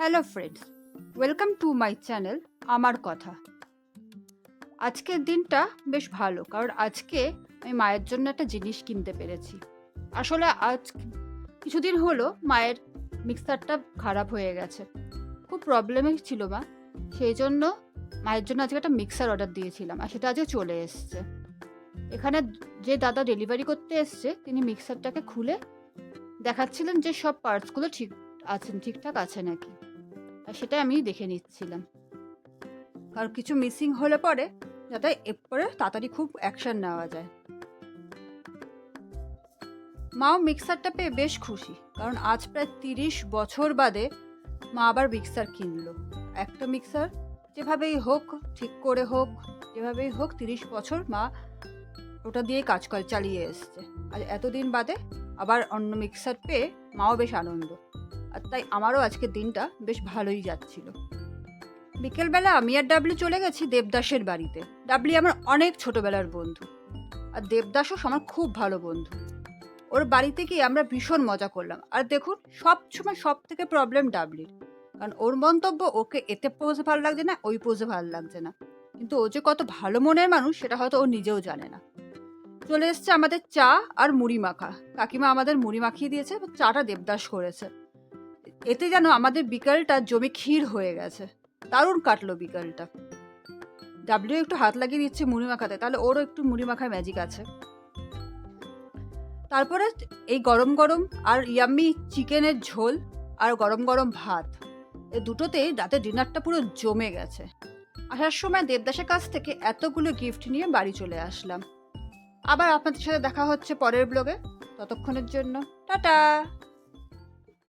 Hello friends, welcome to my channel আমার কথা। আজকের দিনটা বেশ ভালো, কারণ আজকে আমি মায়ের জন্য একটা জিনিস কিনতে পেরেছি। আসলে আজ কিছুদিন হলো মায়ের মিক্সারটা খারাপ হয়ে গেছে, খুব প্রবলেমে ছিল মা। সেই জন্য মায়ের জন্য আজকে একটা মিক্সার অর্ডার দিয়েছিলাম, আর সেটা আজকে চলে এসছে। এখানে যে দাদা ডেলিভারি করতে এসছে তিনি মিক্সারটাকে খুলে দেখাচ্ছিলেন যে সব পার্টসগুলো ঠিকঠাক আছে নাকি, আর সেটা আমি দেখে নিচ্ছিলাম। কারণ কিছু মিসিং হলে পরে যাতে এরপরে তাড়াতাড়ি খুব অ্যাকশন নেওয়া যায়। মাও মিক্সারটা পেয়ে বেশ খুশি, কারণ আজ প্রায় 30 বছর বাদে মা আবার মিক্সার কিনলো। একটা মিক্সার যেভাবেই হোক, ঠিক করে হোক, যেভাবেই হোক 30 বছর মা ওটা দিয়ে কাজ চালিয়ে এসছে। আর এতদিন বাদে আবার অন্য মিক্সার পেয়ে মাও বেশ আনন্দ। আর তাই আমারও আজকের দিনটা বেশ ভালোই যাচ্ছিল। বিকেলবেলা আমি আর ডাবলি চলে গেছি দেবদাসের বাড়িতে। ডাবলি আমার অনেক ছোটবেলার বন্ধু, আর দেবদাসও আমার খুব ভালো বন্ধু। ওর বাড়িতে গিয়ে আমরা ভীষণ মজা করলাম। আর দেখুন, সময় সব থেকে প্রবলেম ডাবলির, কারণ ওর মন্তব্য ওকে এতে পোজে ভালো লাগছে না, ওই পোজে ভালো লাগছে না। কিন্তু ও যে কত ভালো মনের মানুষ সেটা হয়তো ও নিজেও জানে না। চলে এসছে আমাদের চা আর মুড়ি মাখা। কাকিমা আমাদের মুড়ি মাখিয়ে দিয়েছে, চাটা দেবদাস করেছে। এতে যেন আমাদের বিকালটা জমে ক্ষীর হয়ে গেছে। দারুণ কাটলো বিকালটা। ডাব্লিউ একটু হাত লাগিয়ে দিচ্ছে মুড়ি মাখাতে, তাহলে ওরও একটু মুড়ি মাখায় ম্যাজিক আছে। তারপরে এই গরম গরম আর ইয়াম্মি চিকেনের ঝোল আর গরম গরম ভাত, এই দুটোতেই রাতে ডিনারটা পুরো জমে গেছে। আসার সময় দেবদাসের কাছ থেকে এতগুলো গিফট নিয়ে বাড়ি চলে আসলাম। আবার আপনাদের সাথে দেখা হচ্ছে পরের ব্লগে। ততক্ষণের জন্য টাটা।